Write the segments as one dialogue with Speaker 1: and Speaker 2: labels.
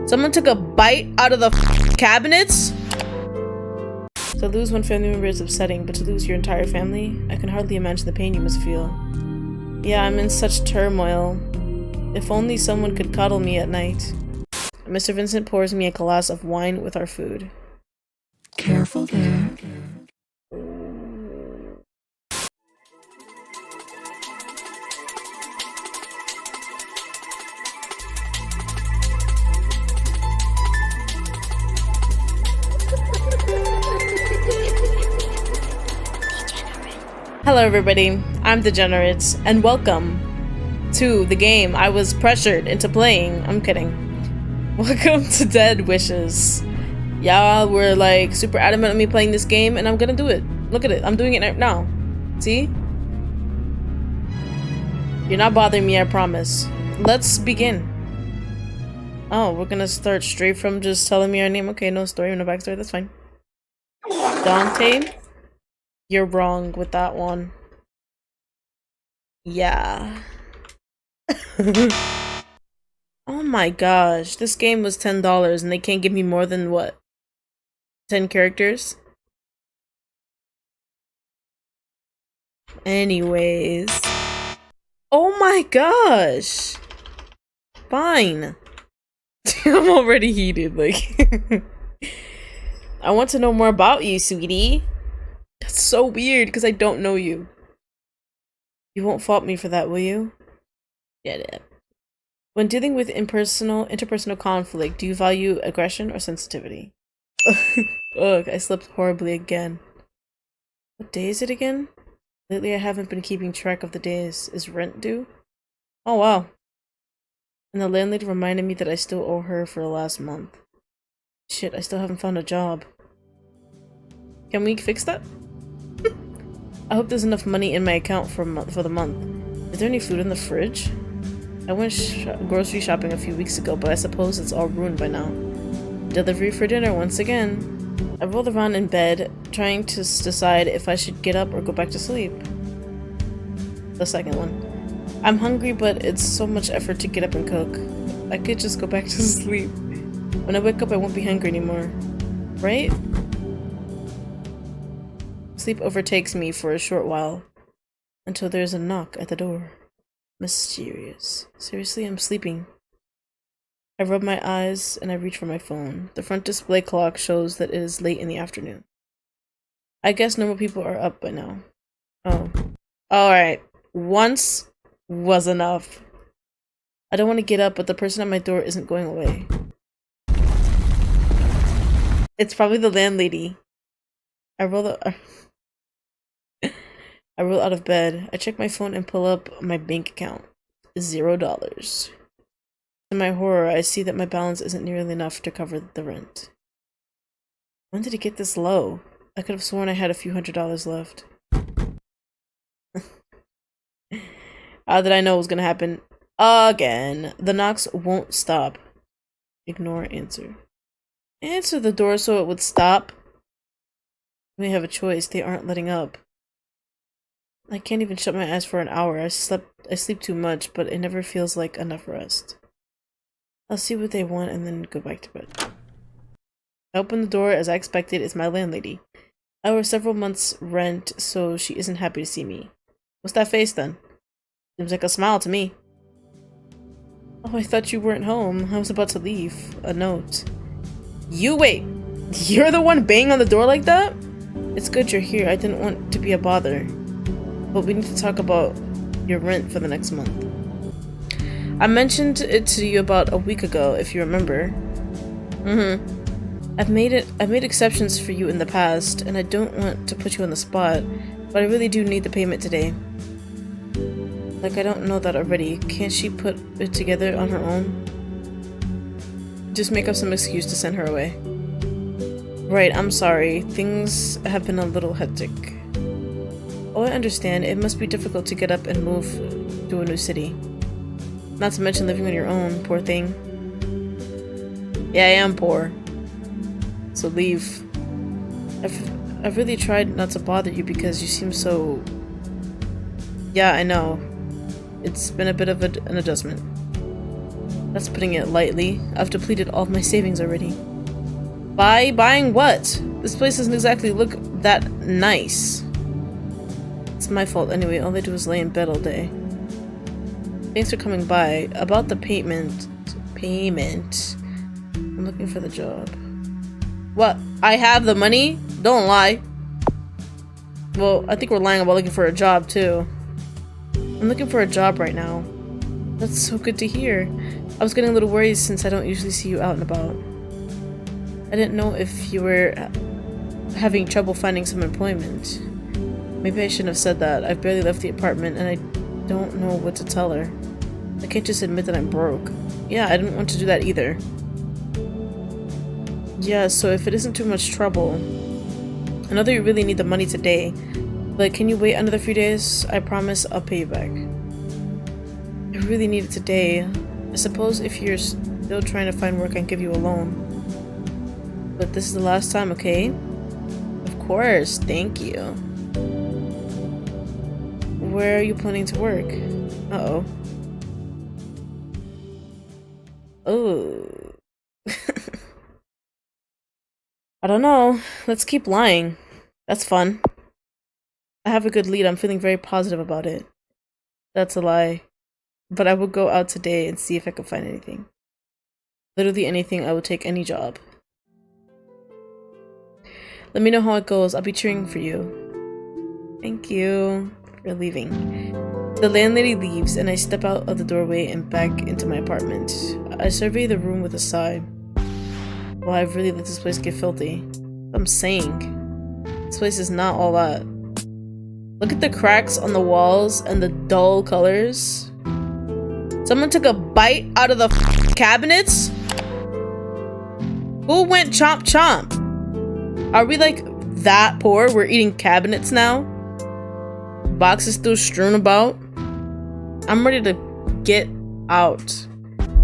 Speaker 1: Someone took a bite out of the cabinets? To lose one family member is upsetting, but to lose your entire family? I can hardly imagine the pain you must feel. Yeah, I'm in such turmoil. If only someone could cuddle me at night. Mr. Vincent pours me a glass of wine with our food.
Speaker 2: Careful there.
Speaker 1: Hello everybody, I'm Degenerates, and welcome to the game I was pressured into playing. I'm kidding. Welcome to Dead Wishes. Y'all were like super adamant on me playing this game, and I'm gonna do it. Look at it, I'm doing it right now. See? You're not bothering me, I promise. Let's begin. Oh, we're gonna start straight from just telling me our name. Okay, no story, no backstory, that's fine. Dante? You're wrong with that one. Yeah. Oh my gosh, this game was $10 and they can't give me more than what? 10 characters? Anyways. Oh my gosh! Fine. I'm already heated, like. I want to know more about you, sweetie. That's so weird because I don't know you. You won't fault me for that, will you? Yeah. When dealing with interpersonal conflict, do you value aggression or sensitivity? Ugh, I slept horribly again. What day is it again? Lately I haven't been keeping track of the days. Is rent due? Oh wow. And the landlady reminded me that I still owe her for last month. Shit, I still haven't found a job. Can we fix that? I hope there's enough money in my account for the month. Is there any food in the fridge? I went grocery shopping a few weeks ago, but I suppose it's all ruined by now. Delivery for dinner once again. I rolled around in bed, trying to decide if I should get up or go back to sleep. The second one. I'm hungry, but it's so much effort to get up and cook. I could just go back to sleep. When I wake up, I won't be hungry anymore. Right? Sleep overtakes me for a short while, until there's a knock at the door. Mysterious. Seriously, I'm sleeping. I rub my eyes and I reach for my phone. The front display clock shows that it is late in the afternoon. I guess normal people are up by now. Oh. Alright. Once was enough. I don't want to get up, but the person at my door isn't going away. It's probably the landlady. I roll out of bed. I check my phone and pull up my bank account. $0. To my horror, I see that my balance isn't nearly enough to cover the rent. When did it get this low? I could have sworn I had a few $100s left. How did I know it was gonna happen? Again. The knocks won't stop. Ignore answer. Answer the door so it would stop. We have a choice. They aren't letting up. I can't even shut my eyes for an hour. I sleep too much, but it never feels like enough rest. I'll see what they want and then go back to bed. I open the door as I expected. It's my landlady. I owe her several months' rent, so she isn't happy to see me. What's that face then? Seems like a smile to me. Oh, I thought you weren't home. I was about to leave. A note. You wait! You're the one banging on the door like that? It's good you're here. I didn't want to be a bother. But we need to talk about your rent for the next month. I mentioned it to you about a week ago, if you remember. I've made exceptions for you in the past, and I don't want to put you on the spot, but I really do need the payment today. Like, I don't know that already. Can't she put it together on her own? Just make up some excuse to send her away. Right, I'm sorry. Things have been a little hectic. Oh, I understand. It must be difficult to get up and move to a new city. Not to mention living on your own, poor thing. Yeah, I am poor. So leave. I've really tried not to bother you because you seem so... Yeah, I know. It's been a bit of an adjustment. That's putting it lightly. I've depleted all of my savings already. Buying what? This place doesn't exactly look that nice. It's my fault anyway. All they do is lay in bed all day. Thanks for coming by. About the payment. I'm looking for the job. What? I have the money? Don't lie. Well, I think we're lying about looking for a job too. I'm looking for a job right now. That's so good to hear. I was getting a little worried since I don't usually see you out and about. I didn't know if you were having trouble finding some employment. Maybe I shouldn't have said that. I've barely left the apartment and I don't know what to tell her. I can't just admit that I'm broke. Yeah, I didn't want to do that either. Yeah, so if it isn't too much trouble, I know that you really need the money today, but can you wait another few days? I promise I'll pay you back. I really need it today. I suppose if you're still trying to find work, I can give you a loan. But this is the last time, okay? Of course, thank you. Where are you planning to work? Uh-oh. Oh. I don't know. Let's keep lying. That's fun. I have a good lead. I'm feeling very positive about it. That's a lie. But I will go out today and see if I can find anything. Literally anything. I will take any job. Let me know how it goes. I'll be cheering for you. Thank you for leaving. The landlady leaves and I step out of the doorway and back into my apartment. I survey the room with a sigh. Well, I've really let this place get filthy. I'm saying. This place is not all that. Look at the cracks on the walls and the dull colors. Someone took a bite out of the cabinets? Who went chomp chomp? Are we like that poor? We're eating cabinets now? Boxes still strewn about? I'm ready to get out.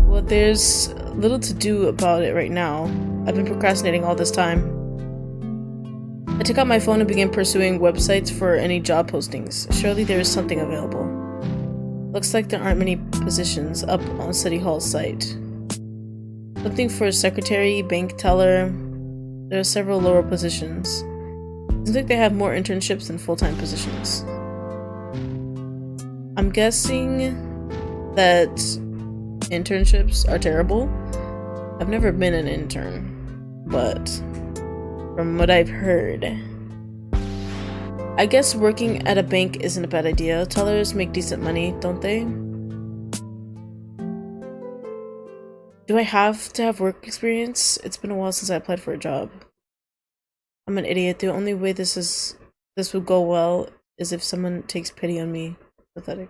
Speaker 1: Well, there's little to do about it right now. I've been procrastinating all this time. I took out my phone and began pursuing websites for any job postings. Surely there is something available. Looks like there aren't many positions up on City Hall's site. Something for a secretary, bank teller. There are several lower positions. Seems like they have more internships than full-time positions. I'm guessing that internships are terrible. I've never been an intern, but from what I've heard, I guess working at a bank isn't a bad idea. Tellers make decent money, don't they? Do I have to have work experience? It's been a while since I applied for a job. I'm an idiot. The only way this would go well is if someone takes pity on me. Pathetic.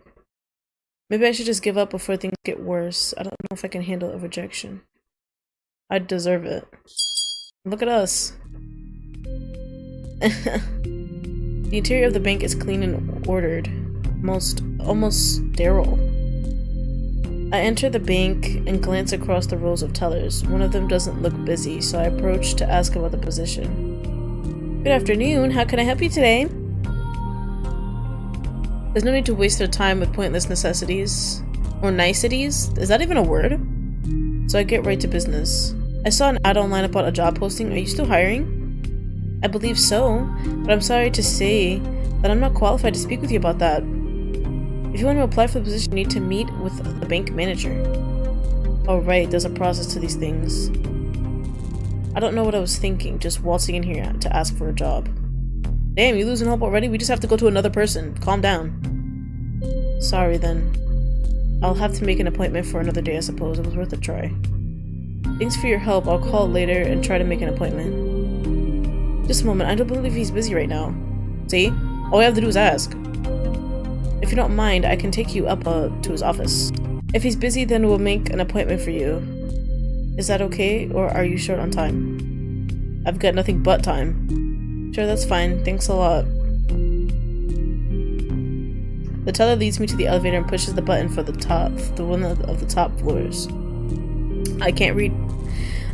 Speaker 1: Maybe I should just give up before things get worse. I don't know if I can handle a rejection. I deserve it. Look at us. The interior of the bank is clean and ordered. Almost sterile. I enter the bank and glance across the rows of tellers. One of them doesn't look busy, so I approach to ask about the position. Good afternoon. How can I help you today? There's no need to waste their time with pointless necessities. Or niceties? Is that even a word? So I get right to business. I saw an ad online about a job posting. Are you still hiring? I believe so, but I'm sorry to say that I'm not qualified to speak with you about that. If you want to apply for the position, you need to meet with the bank manager. Oh right, there's a process to these things. I don't know what I was thinking, just waltzing in here to ask for a job. Damn, you losing hope already? We just have to go to another person. Calm down. Sorry then. I'll have to make an appointment for another day, I suppose. It was worth a try. Thanks for your help. I'll call later and try to make an appointment. Just a moment. I don't believe he's busy right now. See? All we have to do is ask. If you don't mind, I can take you up to his office. If he's busy, then we'll make an appointment for you. Is that okay, or are you short on time? I've got nothing but time. Sure, that's fine. Thanks a lot. The teller leads me to the elevator and pushes the button for the one of the top floors. I can't read.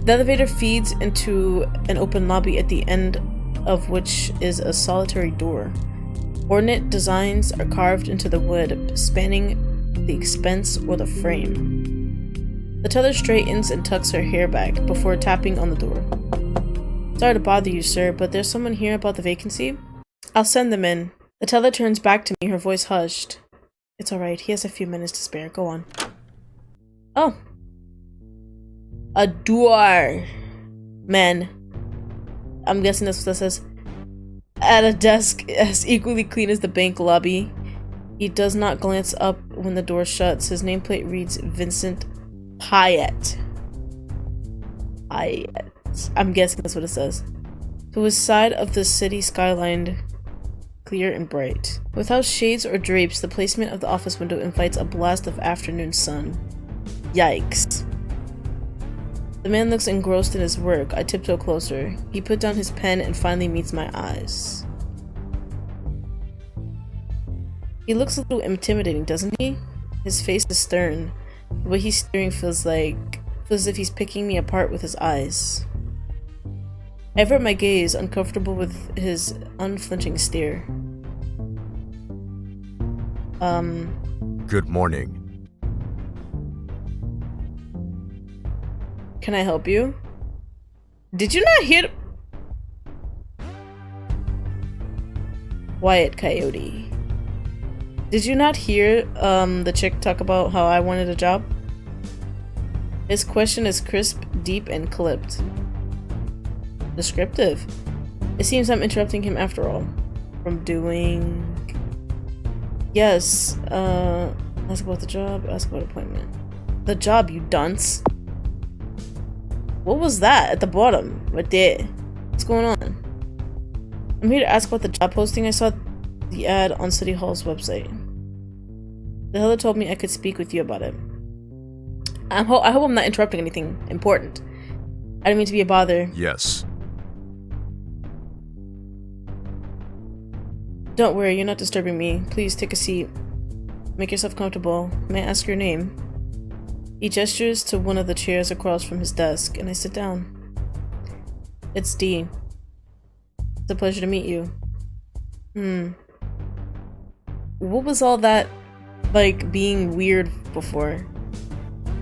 Speaker 1: The elevator feeds into an open lobby at the end of which is a solitary door. Ornate designs are carved into the wood, spanning the expense or the frame. The teller straightens and tucks her hair back before tapping on the door. Sorry to bother you, sir, but there's someone here about the vacancy. I'll send them in. The teller turns back to me, her voice hushed. It's alright, he has a few minutes to spare. Go on. Oh. A door. Man. I'm guessing that's what that says. At a desk as equally clean as the bank lobby. He does not glance up when the door shuts. His nameplate reads Vincent Pyatt. I'm guessing that's what it says. To his side of the city skyline, clear and bright. Without shades or drapes, the placement of the office window invites a blast of afternoon sun. Yikes. The man looks engrossed in his work. I tiptoe closer. He put down his pen and finally meets my eyes. He looks a little intimidating, doesn't he? His face is stern. The way he's staring feels as if he's picking me apart with his eyes. I avert my gaze, uncomfortable with his unflinching stare.
Speaker 3: Good morning.
Speaker 1: Can I help you? Did you not hear? Wyatt Coyote. Did you not hear the chick talk about how I wanted a job? His question is crisp, deep, and clipped. Descriptive. It seems I'm interrupting him after all. From doing... Yes, ask about the job, ask about appointment. The job, you dunce. What was that at the bottom? Right there. What's going on? I'm here to ask about the job posting. I saw the ad on City Hall's website. The teller told me I could speak with you about it. I hope I'm not interrupting anything important. I didn't mean to be a bother.
Speaker 3: Yes.
Speaker 1: Don't worry, you're not disturbing me. Please take a seat. Make yourself comfortable. May I ask your name? He gestures to one of the chairs across from his desk, and I sit down. It's D. It's a pleasure to meet you. What was all that, like, being weird before?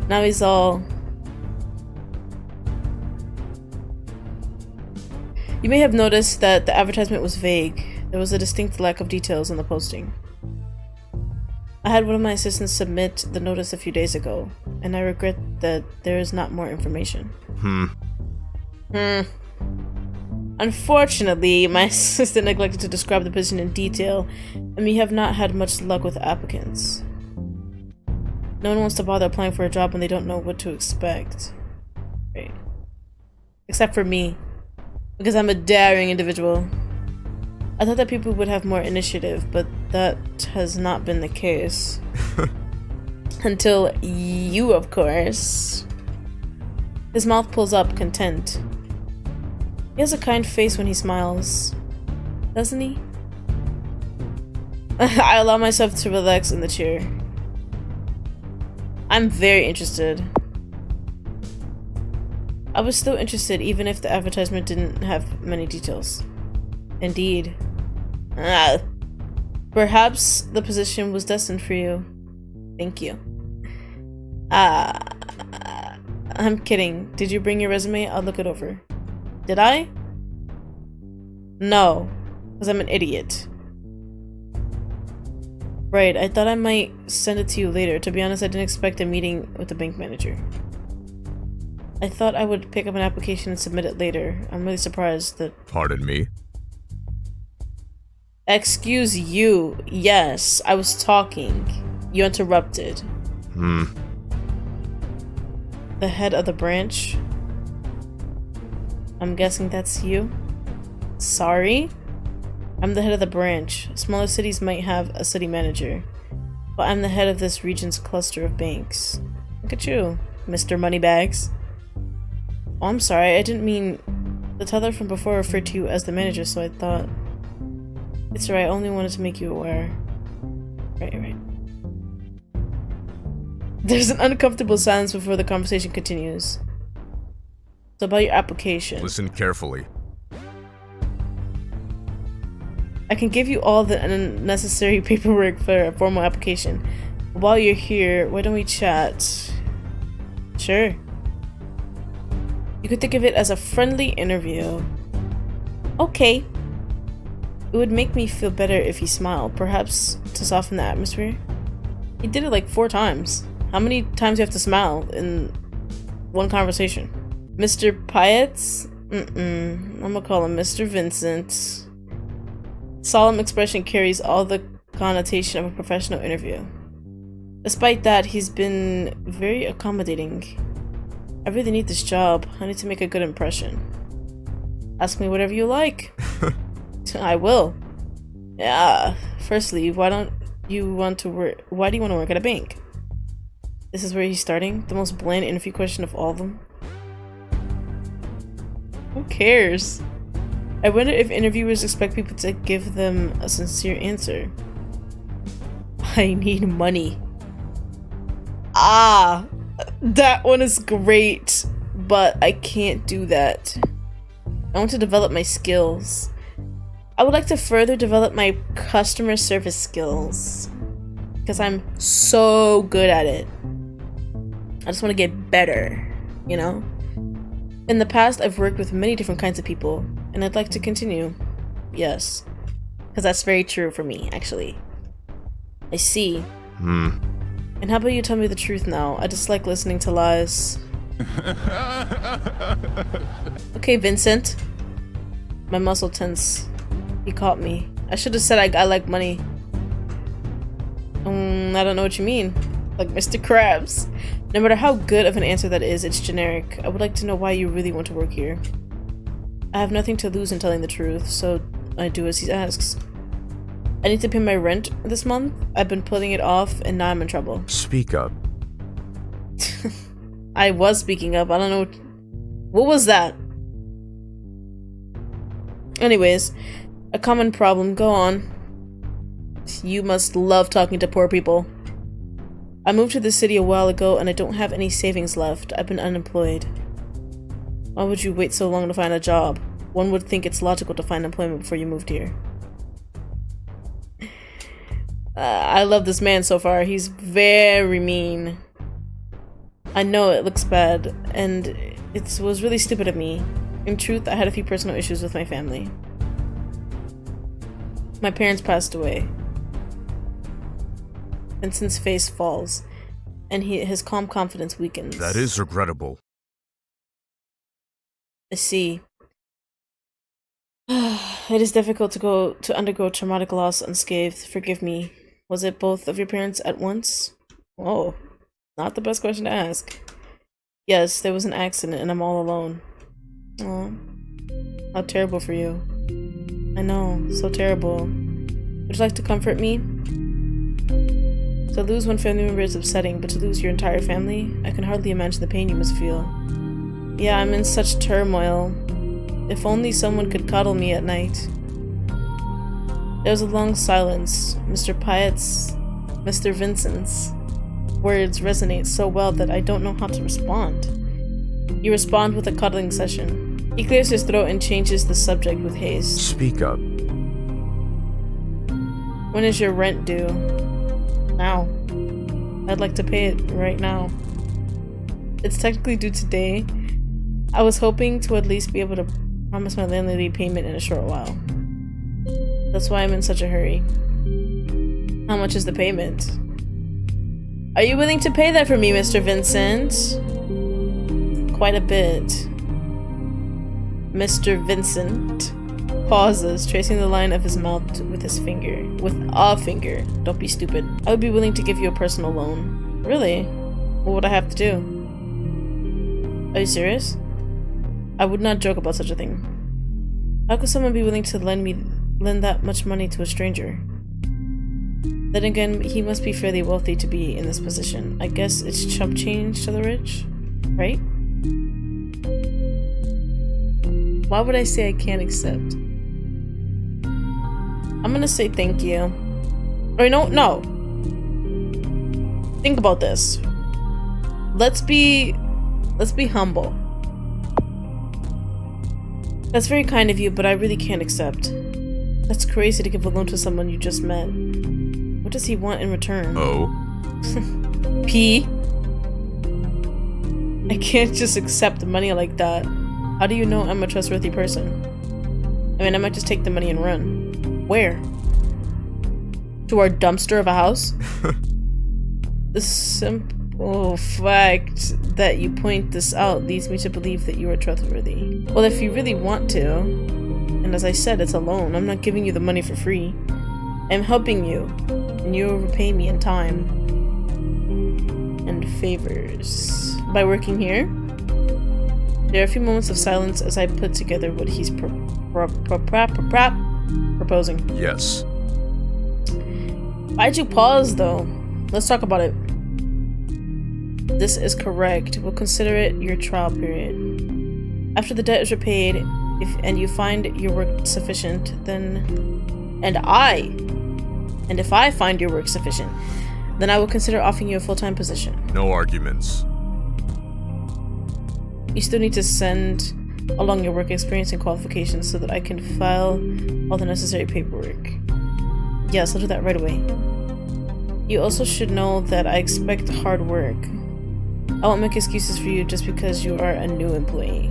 Speaker 1: Now he's all... You may have noticed that the advertisement was vague. There was a distinct lack of details on the posting. I had one of my assistants submit the notice a few days ago, and I regret that there is not more information. Unfortunately, my assistant neglected to describe the position in detail, and we have not had much luck with applicants. No one wants to bother applying for a job when they don't know what to expect. Right. Except for me, because I'm a daring individual. I thought that people would have more initiative, but that has not been the case. Until you, of course. His mouth pulls up, content. He has a kind face when he smiles. Doesn't he? I allow myself to relax in the chair. I'm very interested. I was still interested even if the advertisement didn't have many details. Indeed. Perhaps the position was destined for you. Thank you. I'm kidding. Did you bring your resume? I'll look it over. Did I? No, because I'm an idiot. Right, I thought I might send it to you later. To be honest, I didn't expect a meeting with the bank manager. I thought I would pick up an application and submit it later. I'm really surprised that...
Speaker 3: Pardon me?
Speaker 1: Excuse you. Yes, I was talking. You interrupted. The head of the branch? I'm guessing that's you? Sorry? I'm the head of the branch. Smaller cities might have a city manager, but I'm the head of this region's cluster of banks. Look at you, Mr. Moneybags. Oh, I'm sorry, I didn't mean... The teller from before referred to you as the manager, so I thought... It's alright, I only wanted to make you aware. Right. There's an uncomfortable silence before the conversation continues. So about your application.
Speaker 3: Listen carefully.
Speaker 1: I can give you all the unnecessary paperwork for a formal application. While you're here, why don't we chat? Sure. You could think of it as a friendly interview. Okay. It would make me feel better if he smiled, perhaps to soften the atmosphere. He did it like 4 times. How many times do you have to smile in one conversation? Mr. Pietz? I'm gonna call him Mr. Vincent. Solemn expression carries all the connotation of a professional interview. Despite that, he's been very accommodating. I really need this job. I need to make a good impression. Ask me whatever you like. I will. Yeah. Firstly, why do you want to work at a bank? This is where he's starting? The most bland interview question of all of them? Who cares? I wonder if interviewers expect people to give them a sincere answer. I need money. Ah! That one is great, but I can't do that. I want to develop my skills. I would like to further develop my customer service skills because I'm so good at it. I just want to get better, you know? In the past, I've worked with many different kinds of people, and I'd like to continue. Yes. Because that's very true for me, actually. I see. And how about you tell me the truth now? I dislike listening to lies. Okay, Vincent. My muscle tense. He caught me. I should have said I like money. I don't know what you mean. Like Mr. Krabs. No matter how good of an answer that is, it's generic. I would like to know why you really want to work here. I have nothing to lose in telling the truth, so I do as he asks. I need to pay my rent this month. I've been putting it off, and now I'm in trouble.
Speaker 3: Speak up.
Speaker 1: I was speaking up. I don't know. What was that? Anyways, a common problem. Go on. You must love talking to poor people. I moved to the city a while ago, and I don't have any savings left. I've been unemployed. Why would you wait so long to find a job? One would think it's logical to find employment before you moved here. I love this man so far. He's very mean. I know it looks bad, and it was really stupid of me. In truth, I had a few personal issues with my family. My parents passed away. Vincent's face falls, and his calm confidence weakens.
Speaker 3: That is regrettable.
Speaker 1: I see. It is difficult to undergo traumatic loss unscathed. Forgive me. Was it both of your parents at once? Oh, not the best question to ask. Yes, there was an accident and I'm all alone. Oh, how terrible for you. I know, so terrible. Would you like to comfort me? To lose one family member is upsetting, but to lose your entire family? I can hardly imagine the pain you must feel. Yeah, I'm in such turmoil. If only someone could cuddle me at night. There was a long silence. Mr. Piet's, Mr. Vincent's words resonate so well that I don't know how to respond. You respond with a cuddling session. He clears his throat and changes the subject with haste.
Speaker 3: Speak up.
Speaker 1: When is your rent due? Now. I'd like to pay it right now. It's technically due today. I was hoping to at least be able to promise my landlady payment in a short while. That's why I'm in such a hurry. How much is the payment? Are you willing to pay that for me, Mr. Vincent? Quite a bit. Mr. Vincent pauses, tracing the line of his mouth with his finger. With a finger. Don't be stupid. I would be willing to give you a personal loan. Really? What would I have to do? Are you serious? I would not joke about such a thing. How could someone be willing to lend that much money to a stranger? Then again, he must be fairly wealthy to be in this position. I guess it's chump change to the rich, right? Why would I say I can't accept? I'm gonna say thank you. Or no. Think about this. Let's be humble. That's very kind of you, but I really can't accept. That's crazy to give a loan to someone you just met. What does he want in return?
Speaker 3: Oh.
Speaker 1: P. I can't just accept money like that. How do you know I'm a trustworthy person? I mean, I might just take the money and run. Where? To our dumpster of a house? The simple fact that you point this out leads me to believe that you are trustworthy. Well, if you really want to, and as I said, it's a loan. I'm not giving you the money for free. I'm helping you, and you will repay me in time and favors. By working here, there are a few moments of silence as I put together what he's proposing.
Speaker 3: Yes.
Speaker 1: Why'd you pause, though? Let's talk about it. This is correct. We'll consider it your trial period. After the debt is repaid, and you find your work sufficient, then... And if I find your work sufficient, then I will consider offering you a full-time position.
Speaker 3: No arguments.
Speaker 1: You still need to send along your work experience and qualifications so that I can file all the necessary paperwork. Yes, I'll do that right away. You also should know that I expect hard work. I won't make excuses for you just because you are a new employee.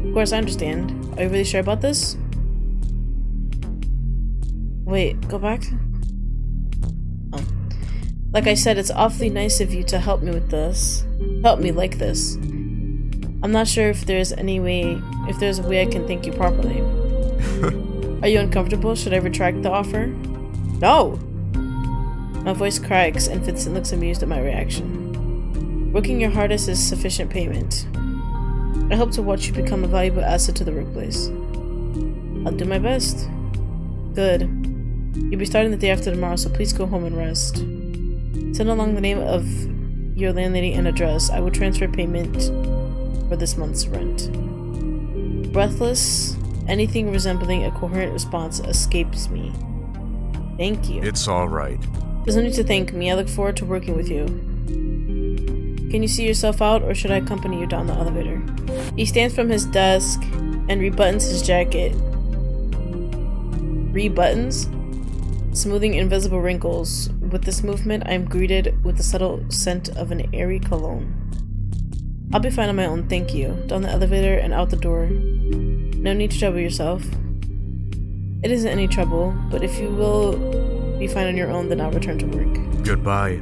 Speaker 1: Of course, I understand. Are you really sure about this? Wait, go back? Oh. Like I said, it's awfully nice of you to help me with this. Help me like this. I'm not sure if there's a way I can thank you properly. Are you uncomfortable? Should I retract the offer? No! My voice cracks and Vincent looks amused at my reaction. Working your hardest is sufficient payment. I hope to watch you become a valuable asset to the workplace. I'll do my best. Good. You'll be starting the day after tomorrow, so please go home and rest. Send along the name of your landlady and address. I will transfer payment for this month's rent. Breathless, anything resembling a coherent response escapes me. Thank you.
Speaker 3: It's all right.
Speaker 1: There's no need to thank me. I look forward to working with you. Can you see yourself out, or should I accompany you down the elevator? He stands from his desk and rebuttons his jacket. Rebuttons? Smoothing invisible wrinkles. With this movement, I am greeted with the subtle scent of an airy cologne. I'll be fine on my own, thank you. Down the elevator and out the door. No need to trouble yourself. It isn't any trouble, but if you will be fine on your own, then I'll return to work.
Speaker 3: Goodbye.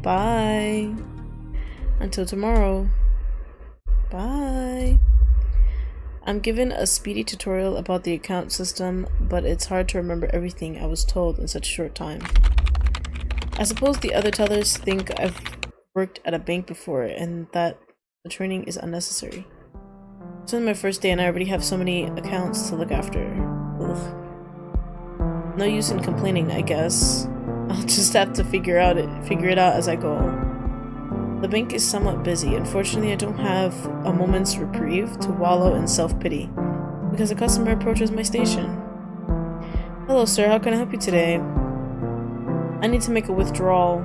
Speaker 1: Bye. Until tomorrow. Bye. I'm given a speedy tutorial about the account system, but it's hard to remember everything I was told in such a short time. I suppose the other tellers think I've worked at a bank before and that the training is unnecessary. It's only my first day and I already have so many accounts to look after. Ugh. No use in complaining, I guess. I'll just have to figure it out as I go. The bank is somewhat busy. Unfortunately, I don't have a moment's reprieve to wallow in self-pity because a customer approaches my station. Hello, sir. How can I help you today? I need to make a withdrawal.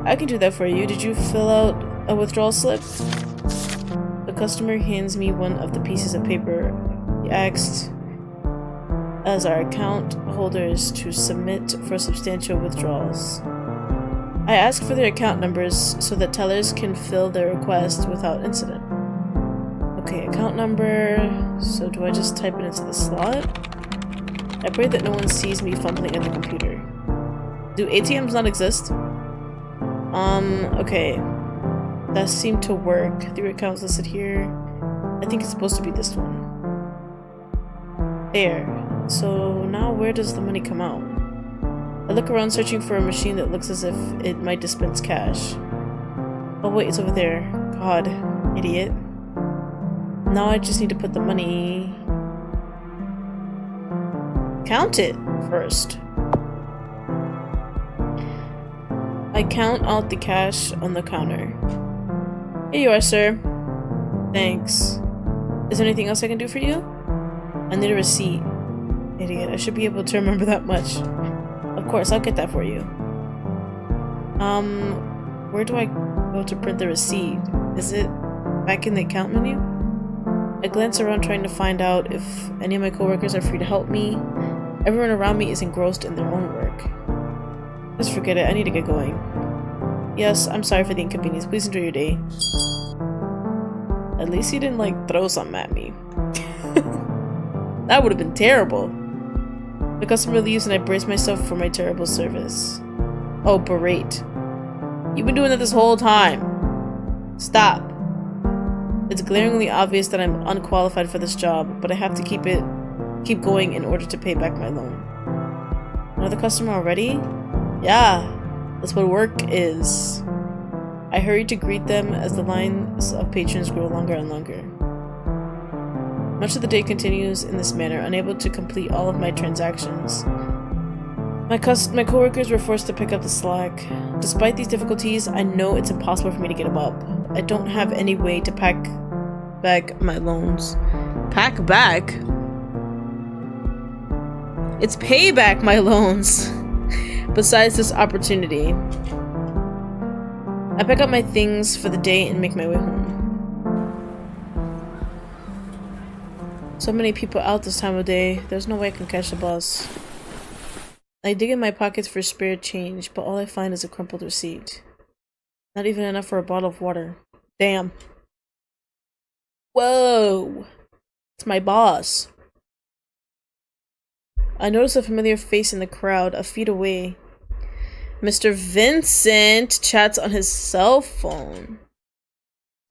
Speaker 1: I can do that for you. Did you fill out a withdrawal slip? The customer hands me one of the pieces of paper. He asked as our account holders to submit for substantial withdrawals. I ask for their account numbers so that tellers can fill their request without incident. Okay, account number. So do I just type it into the slot? I pray that no one sees me fumbling at the computer. Do ATMs not exist? Okay. That seemed to work. 3 accounts listed here. I think it's supposed to be this one. There. So now where does the money come out? I look around searching for a machine that looks as if it might dispense cash. Oh wait, it's over there. God, idiot. Now I just need to put the money... Count it first. I count out the cash on the counter. Here you are, sir. Thanks. Is there anything else I can do for you? I need a receipt. Idiot, I should be able to remember that much. Of course, I'll get that for you. Where do I go to print the receipt? Is it back in the account menu? I glance around trying to find out if any of my coworkers are free to help me. Everyone around me is engrossed in their own work. Just forget it, I need to get going. Yes, I'm sorry for the inconvenience. Please enjoy your day. At least he didn't like throw something at me. That would have been terrible. The customer leaves and I brace myself for my terrible service. Oh, berate. You've been doing that this whole time. Stop. It's glaringly obvious that I'm unqualified for this job, but I have to keep going in order to pay back my loan. Another customer already? Yeah, that's what work is. I hurry to greet them as the lines of patrons grow longer and longer. Much of the day continues in this manner, unable to complete all of my transactions. My coworkers were forced to pick up the slack. Despite these difficulties, I know it's impossible for me to get them up. I don't have any way to pack back my loans. Pack back? It's pay back my loans. Besides this opportunity, I pick up my things for the day and make my way home. So many people out this time of day, there's no way I can catch the bus. I dig in my pockets for spare change, but all I find is a crumpled receipt. Not even enough for a bottle of water. Damn. Whoa! It's my boss. I notice a familiar face in the crowd, a feet away. Mr. Vincent chats on his cell phone.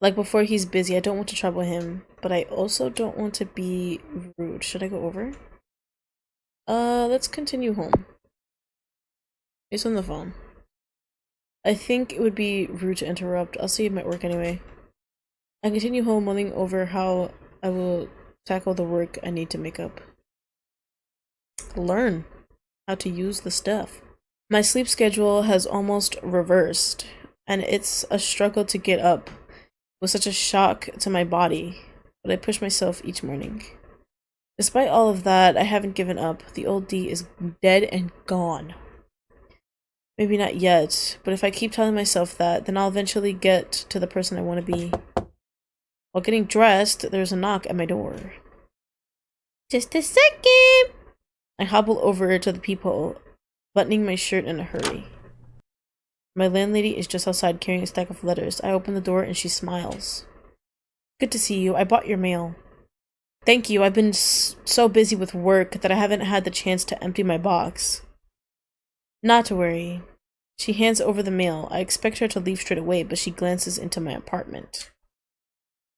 Speaker 1: Like before, he's busy. I don't want to trouble him, but I also don't want to be rude. Should I go over? Let's continue home. He's on the phone. I think it would be rude to interrupt. I'll see him at work anyway. I continue home, mulling over how I will tackle the work I need to make up. Learn how to use the stuff. My sleep schedule has almost reversed, and it's a struggle to get up. It was such a shock to my body, but I push myself each morning. Despite all of that, I haven't given up. The old D is dead and gone. Maybe not yet, but if I keep telling myself that, then I'll eventually get to the person I want to be. While getting dressed, there's a knock at my door. Just a second! I hobble over to the peephole, buttoning my shirt in a hurry. My landlady is just outside carrying a stack of letters. I open the door and she smiles. Good to see you. I bought your mail. Thank you. I've been so busy with work that I haven't had the chance to empty my box. Not to worry. She hands over the mail. I expect her to leave straight away, but she glances into my apartment.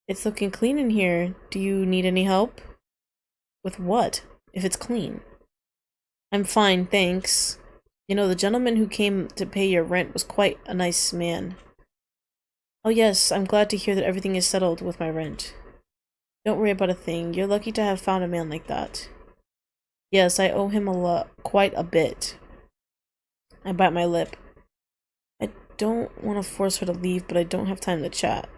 Speaker 1: It's looking clean in here. Do you need any help? With what, if it's clean? I'm fine, thanks. You know, the gentleman who came to pay your rent was quite a nice man. Oh yes, I'm glad to hear that everything is settled with my rent. Don't worry about a thing. You're lucky to have found a man like that. Yes, I owe him quite a bit. I bite my lip. I don't want to force her to leave, but I don't have time to chat.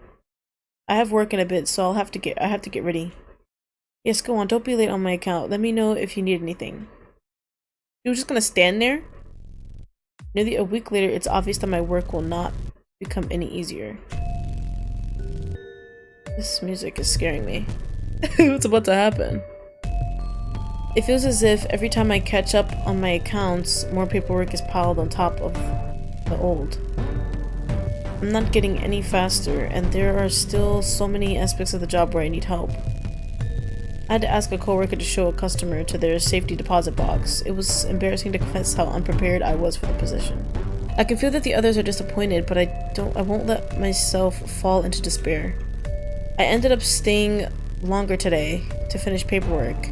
Speaker 1: I have work in a bit, so I have to get ready. Yes, go on. Don't be late on my account. Let me know if you need anything. You're just gonna stand there? Nearly a week later, it's obvious that my work will not become any easier. This music is scaring me. What's about to happen? It feels as if every time I catch up on my accounts, more paperwork is piled on top of the old. I'm not getting any faster, and there are still so many aspects of the job where I need help. I had to ask a coworker to show a customer to their safety deposit box. It was embarrassing to confess how unprepared I was for the position. I can feel that the others are disappointed, but I won't let myself fall into despair. I ended up staying longer today to finish paperwork.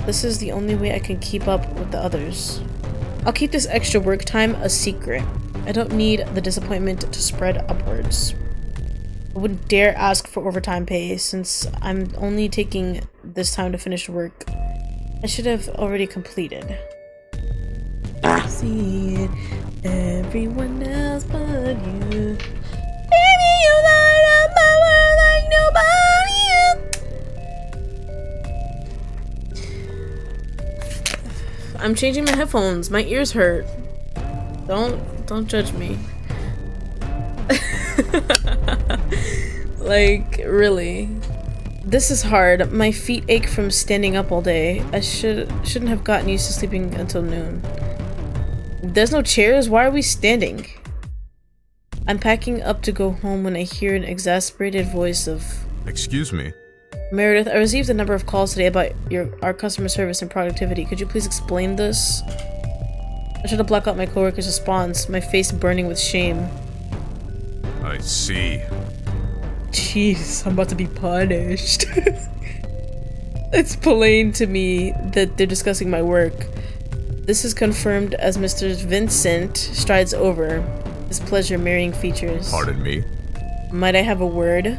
Speaker 1: This is the only way I can keep up with the others. I'll keep this extra work time a secret. I don't need the disappointment to spread upwards. I wouldn't dare ask for overtime pay since I'm only taking this time to finish work I should have already completed. See it, everyone else but you. Baby, you light up my world like nobody else. I'm changing my headphones. My ears hurt. Don't judge me. Like, really. This is hard. My feet ache from standing up all day. I shouldn't have gotten used to sleeping until noon. There's no chairs? Why are we standing? I'm packing up to go home when I hear an exasperated voice of...
Speaker 3: Excuse me.
Speaker 1: Meredith, I received a number of calls today about our customer service and productivity. Could you please explain this? I try to block out my coworker's response, my face burning with shame.
Speaker 3: I see.
Speaker 1: Jeez, I'm about to be punished. It's plain to me that they're discussing my work. This is confirmed as Mr. Vincent strides over, his pleasure mirroring features.
Speaker 3: Pardon me?
Speaker 1: Might I have a word?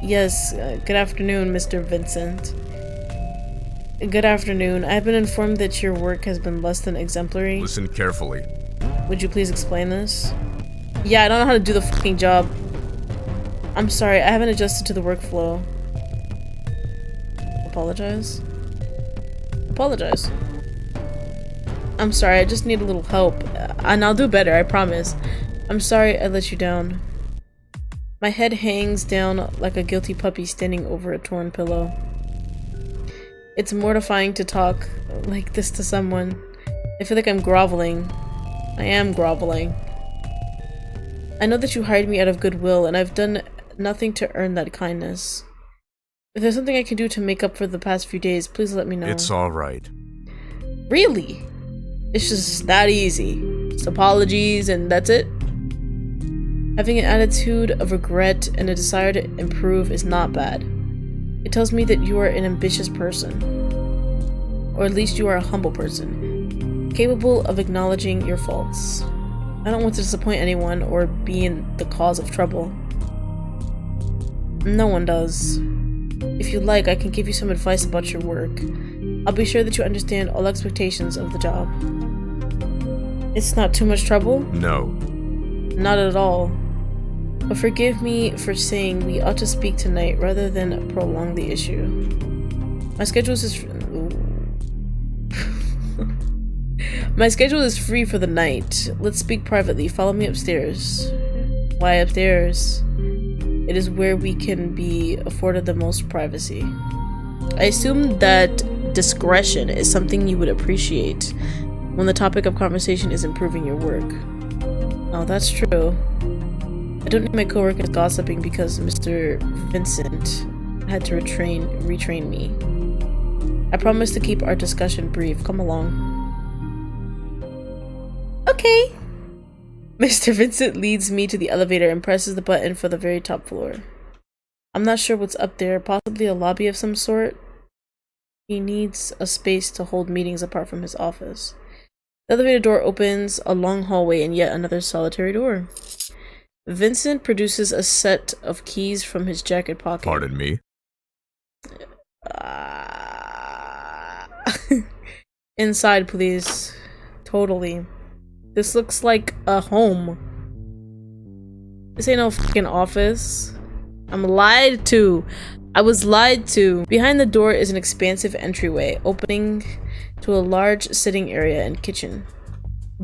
Speaker 1: Yes, good afternoon, Mr. Vincent. Good afternoon. I've been informed that your work has been less than exemplary.
Speaker 3: Listen carefully.
Speaker 1: Would you please explain this? Yeah, I don't know how to do the fucking job. I'm sorry, I haven't adjusted to the workflow. Apologize? Apologize. I'm sorry, I just need a little help. And I'll do better, I promise. I'm sorry I let you down. My head hangs down like a guilty puppy standing over a torn pillow. It's mortifying to talk like this to someone. I feel like I'm groveling. I am groveling. I know that you hired me out of goodwill, and I've done nothing to earn that kindness. If there's something I can do to make up for the past few days, please let me know.
Speaker 3: It's alright.
Speaker 1: Really? It's just that easy. Just apologies and that's it? Having an attitude of regret and a desire to improve is not bad. It tells me that you are an ambitious person. Or at least you are a humble person, capable of acknowledging your faults. I don't want to disappoint anyone or be in the cause of trouble. No one does. If you like, I can give you some advice about your work. I'll be sure that you understand all expectations of the job. It's not too much trouble?
Speaker 3: No.
Speaker 1: Not at all. But forgive me for saying we ought to speak tonight rather than prolong the issue. My schedule is My schedule is free for the night. Let's speak privately. Follow me upstairs. Why upstairs? It is where we can be afforded the most privacy. I assume that discretion is something you would appreciate when the topic of conversation is improving your work. Oh, that's true. I don't need my coworkers gossiping because Mr. Vincent had to retrain me. I promise to keep our discussion brief. Come along. Okay. Mr. Vincent leads me to the elevator and presses the button for the very top floor. I'm not sure what's up there, possibly a lobby of some sort. He needs a space to hold meetings apart from his office. The elevator door opens a long hallway and yet another solitary door. Vincent produces a set of keys from his jacket pocket.
Speaker 3: Pardon me?
Speaker 1: Inside, please. Totally. This looks like a home. This ain't no fucking office. I'm lied to. I was lied to. Behind the door is an expansive entryway, opening to a large sitting area and kitchen.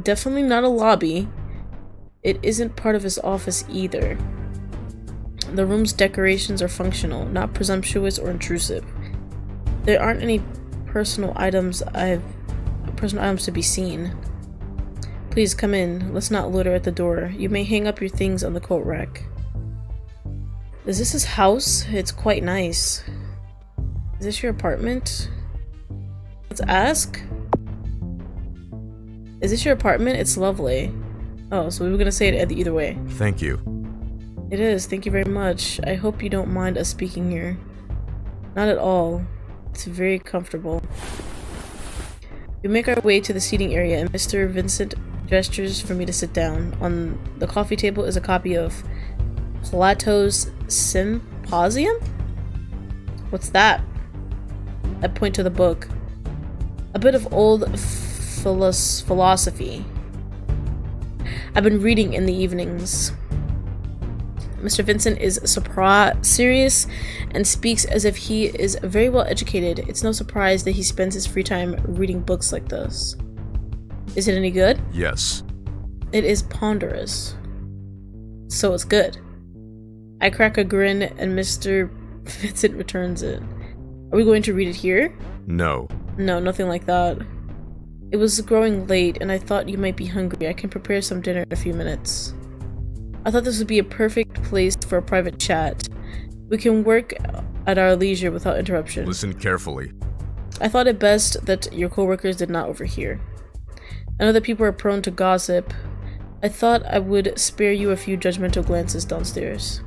Speaker 1: Definitely not a lobby. It isn't part of his office either. The room's decorations are functional, not presumptuous or intrusive. There aren't any personal items to be seen. Please come in. Let's not loiter at the door. You may hang up your things on the coat rack. Is this his house? It's quite nice. Is this your apartment? Let's ask. Is this your apartment? It's lovely. Oh, so we were gonna say it either way.
Speaker 3: Thank you.
Speaker 1: It is. Thank you very much. I hope you don't mind us speaking here. Not at all. It's very comfortable. We make our way to the seating area and Mr. Vincent gestures for me to sit down. On the coffee table is a copy of Plato's Symposium? What's that? I point to the book. A bit of old philosophy. I've been reading in the evenings. Mr. Vincent is serious and speaks as if he is very well educated. It's no surprise that he spends his free time reading books like this. Is it any good?
Speaker 3: Yes.
Speaker 1: It is ponderous. So it's good. I crack a grin and Mr. Vincent returns it. Are we going to read it here?
Speaker 3: No.
Speaker 1: No, nothing like that. It was growing late and I thought you might be hungry. I can prepare some dinner in a few minutes. I thought this would be a perfect place for a private chat. We can work at our leisure without interruption.
Speaker 3: Listen carefully.
Speaker 1: I thought it best that your coworkers did not overhear. I know that people are prone to gossip. I thought I would spare you a few judgmental glances downstairs.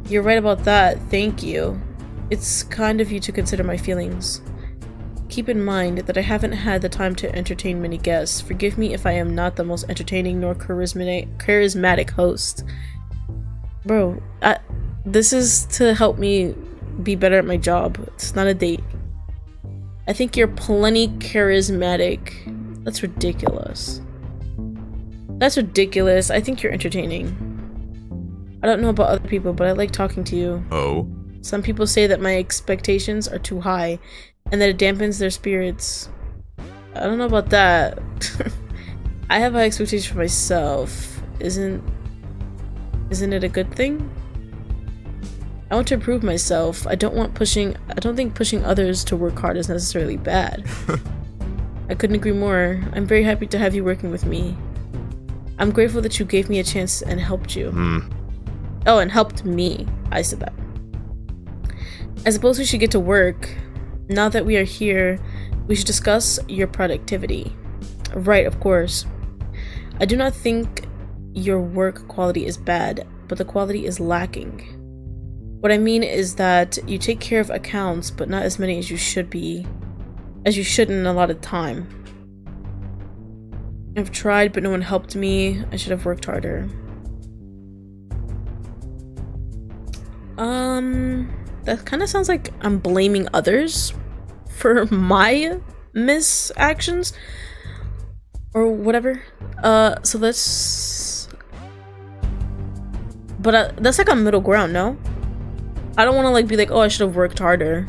Speaker 1: You're right about that, thank you. It's kind of you to consider my feelings. Keep in mind that I haven't had the time to entertain many guests. Forgive me if I am not the most entertaining nor charismatic host. Bro, this is to help me be better at my job. It's not a date. I think you're plenty charismatic. That's ridiculous. That's ridiculous. I think you're entertaining. I don't know about other people, but I like talking to you.
Speaker 3: Oh?
Speaker 1: Some people say that my expectations are too high and that it dampens their spirits. I don't know about that. I have high expectations for myself. Isn't it a good thing? I want to improve myself. I don't think pushing others to work hard is necessarily bad. I couldn't agree more. I'm very happy to have you working with me. I'm grateful that you gave me a chance and helped you. Oh, and helped me. I said that. I suppose we should get to work. Now that we are here, we should discuss your productivity. Right, of course. I do not think your work quality is bad, but the quality is lacking. What I mean is that you take care of accounts, but not as many as you should in a lot of time. I've tried, but no one helped me. I should have worked harder. That kind of sounds like I'm blaming others for my misactions or whatever. So let's. But that's like a middle ground, no? I don't want to like be like, oh, I should have worked harder.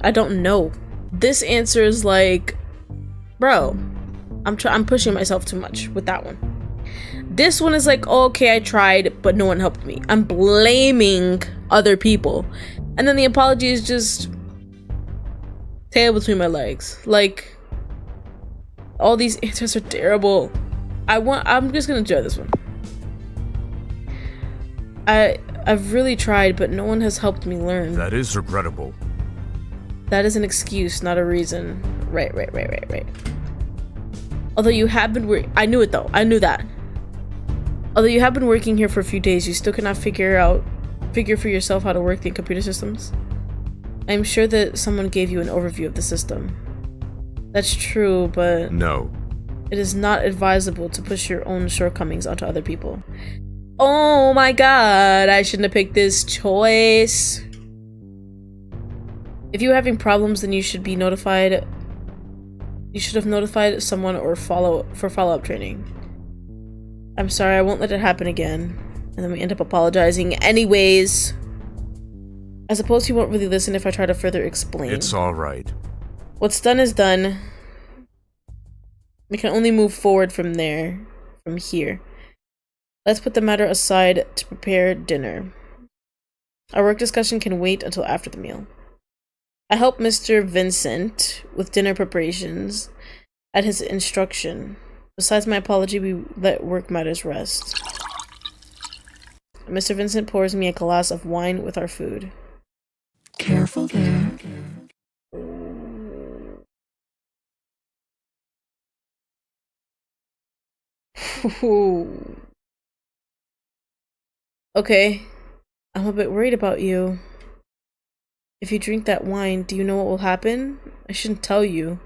Speaker 1: I don't know. This answer is like, bro, I'm pushing myself too much with that one. This one is like, oh, okay, I tried, but no one helped me. I'm blaming other people. And then the apology is just tail between my legs. Like, all these answers are terrible. I'm just gonna try this one. I've really tried, but no one has helped me learn.
Speaker 3: That is regrettable.
Speaker 1: That is an excuse, not a reason. Right. Although you have been I knew it though. I knew that. Although you have been working here for a few days, you still cannot figure for yourself how to work the computer systems. I'm sure that someone gave you an overview of the system. That's true, but
Speaker 3: No.
Speaker 1: it is not advisable to push your own shortcomings onto other people. Oh my god, I shouldn't have picked this choice. If you were having problems, then you should be notified. You should have notified someone or follow-up training. I'm sorry, I won't let it happen again. And then we end up apologizing anyways. I suppose he won't really listen if I try to further explain.
Speaker 3: It's alright.
Speaker 1: What's done is done. We can only move forward from here. Let's put the matter aside to prepare dinner. Our work discussion can wait until after the meal. I help Mr. Vincent with dinner preparations at his instruction. Besides my apology, we let work matters rest. Mr. Vincent pours me a glass of wine with our food.
Speaker 2: Careful there.
Speaker 1: Okay, I'm a bit worried about you. If you drink that wine, do you know what will happen? I shouldn't tell you,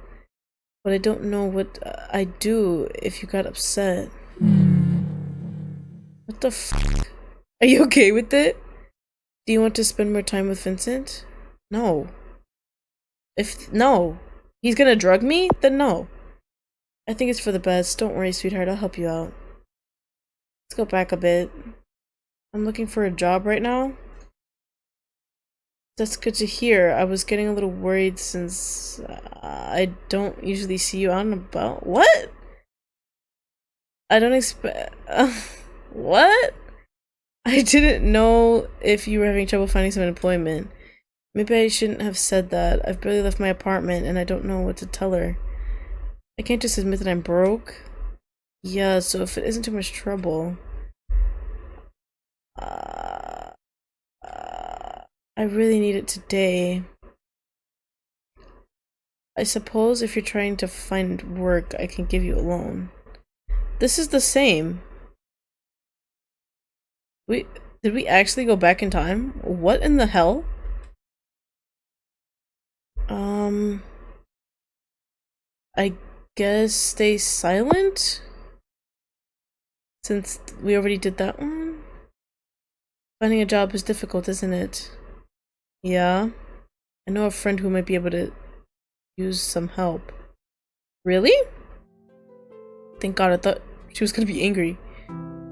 Speaker 1: but I don't know what I'd do if you got upset. What the f***? Are you okay with it? Do you want to spend more time with Vincent? No. No. He's gonna drug me? Then no. I think it's for the best. Don't worry, sweetheart. I'll help you out. Let's go back a bit. I'm looking for a job right now. That's good to hear. I was getting a little worried since I don't usually see you out and about. What? I don't expect... what? I didn't know if you were having trouble finding some employment. Maybe I shouldn't have said that. I've barely left my apartment and I don't know what to tell her. I can't just admit that I'm broke. Yeah, so if it isn't too much trouble... I really need it today. I suppose if you're trying to find work, I can give you a loan. This is the same. Did we actually go back in time? What in the hell? I guess stay silent? Since we already did that one? Finding a job is difficult, isn't it? Yeah. I know a friend who might be able to use some help. Really? Thank God, I thought she was gonna be angry.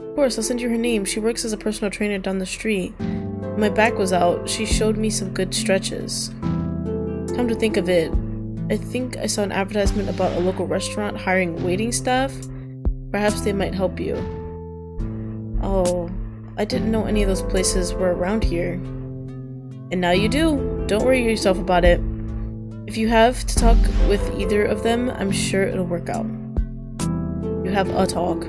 Speaker 1: Of course, I'll send you her name. She works as a personal trainer down the street. When my back was out, she showed me some good stretches. Come to think of it, I think I saw an advertisement about a local restaurant hiring waiting staff. Perhaps they might help you. Oh, I didn't know any of those places were around here. And now you do. Don't worry yourself about it. If you have to talk with either of them, I'm sure it'll work out. You have a talk.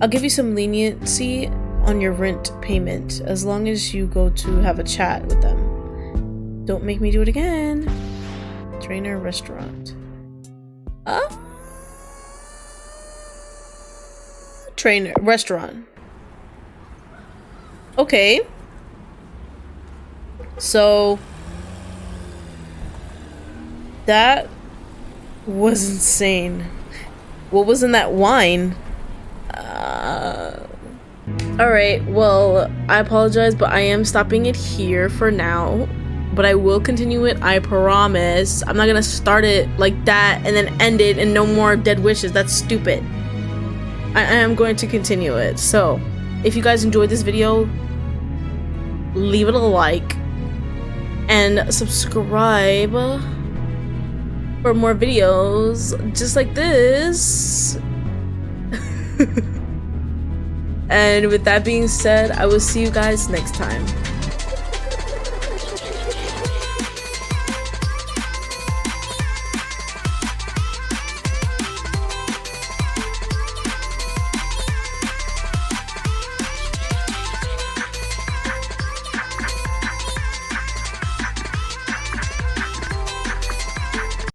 Speaker 1: I'll give you some leniency on your rent payment as long as you go to have a chat with them. Don't make me do it again. Trainer restaurant. Trainer restaurant. Okay. So that was insane. What was in that wine? Alright, well, I apologize, but I am stopping it here for now. But I will continue it, I promise. I'm not gonna start it like that and then end it and no more dead wishes. That's stupid. I am going to continue it. So, if you guys enjoyed this video, leave it a like and subscribe for more videos just like this. And with that being said, I will see you guys next time.